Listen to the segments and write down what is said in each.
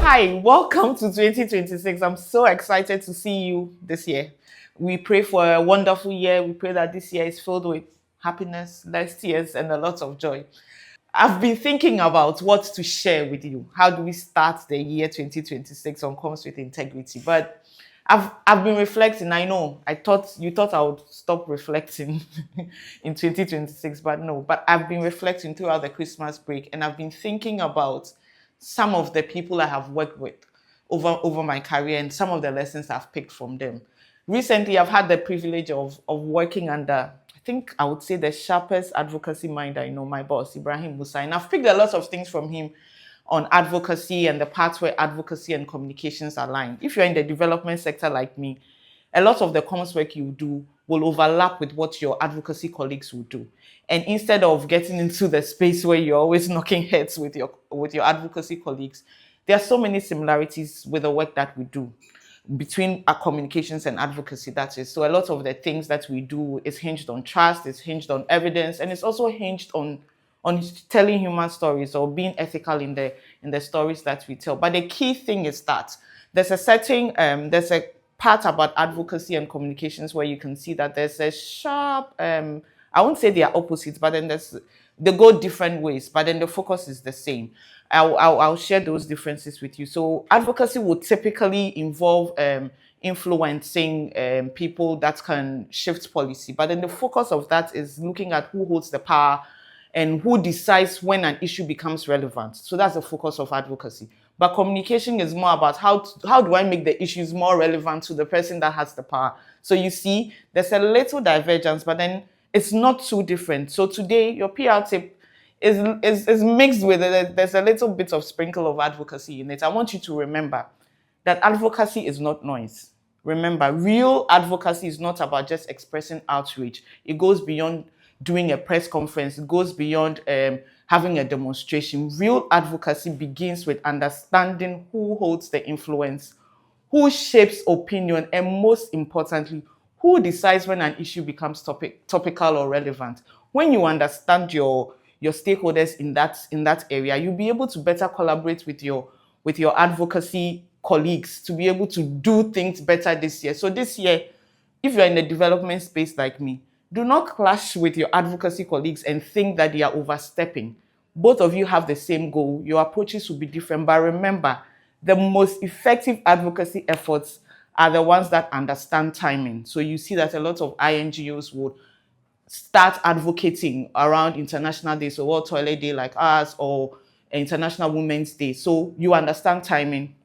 Hi, welcome to 2026. I'm so excited to see you this year. We pray for a wonderful year. We pray that this year is filled with happiness, less tears, and a lot of joy. I've been thinking about what to share with you. How do we start the year 2026 on Comes with Integrity? But I've been reflecting. I know you thought I would stop reflecting in 2026, but no. But I've been reflecting throughout the Christmas break, and I've been thinking about some of the people I have worked with over my career and some of the lessons I've picked from them. Recently, I've had the privilege of working under, I think I would say, the sharpest advocacy mind I know, my boss, Ibrahim Musa. And I've picked a lot of things from him on advocacy and the parts where advocacy and communications align. If you're in the development sector like me, a lot of the comms work you do will overlap with what your advocacy colleagues will do. And instead of getting into the space where you're always knocking heads with your advocacy colleagues, there are so many similarities with the work that we do between our communications and advocacy, that is. So a lot of the things that we do is hinged on trust, it's hinged on evidence, and it's also hinged on telling human stories or being ethical in the stories that we tell. But the key thing is that there's a part about advocacy and communications where you can see that there's a sharp, I won't say they are opposites, but then they go different ways, but then the focus is the same. I'll share those differences with you. So advocacy would typically involve influencing people that can shift policy, but then the focus of that is looking at who holds the power and who decides when an issue becomes relevant. So that's the focus of advocacy. But communication is more about how do I make the issues more relevant to the person that has the power. So you see, there's a little divergence, but then it's not too different. So today, your PR tip is mixed with it. There's a little bit of sprinkle of advocacy in it. I want you to remember that advocacy is not noise. Remember, real advocacy is not about just expressing outrage. It goes beyond doing a press conference. It goes beyond having a demonstration. Real advocacy begins with understanding who holds the influence, who shapes opinion, and most importantly, who decides when an issue becomes topical or relevant. When you understand your stakeholders in that area, you'll be able to better collaborate with your advocacy colleagues to be able to do things better this year. So this year, if you're in the development space like me, do not clash with your advocacy colleagues and think that they are overstepping. Both of you have the same goal. Your approaches will be different, but remember, the most effective advocacy efforts are the ones that understand timing. So you see that a lot of INGOs would start advocating around International Day, so World Toilet Day like ours, or International Women's Day. So you understand timing.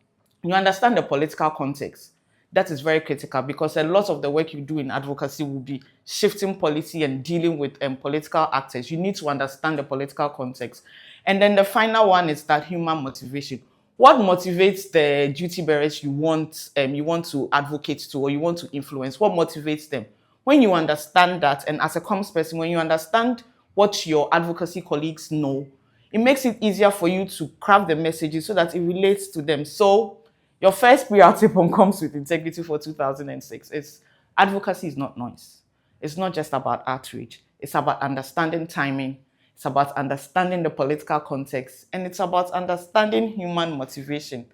You understand the political context. That is very critical because a lot of the work you do in advocacy will be shifting policy and dealing with political actors. You need to understand the political context. And then the final one is that human motivation. What motivates the duty bearers you want to advocate to or you want to influence? What motivates them? When you understand that, and as a comms person, when you understand what your advocacy colleagues know, it makes it easier for you to craft the messages so that it relates to them. So your first PR tip on Comes with Integrity for 2006 is advocacy is not noise. It's not just about outrage. It's about understanding timing. It's about understanding the political context. And it's about understanding human motivation.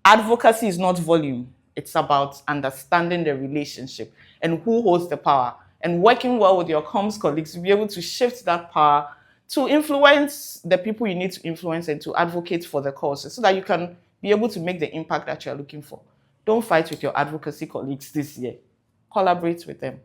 Advocacy is not volume. It's about understanding the relationship and who holds the power and working well with your comms colleagues to be able to shift that power to influence the people you need to influence and to advocate for the cause so that you can be able to make the impact that you're looking for. Don't fight with your advocacy colleagues this year. Collaborate with them.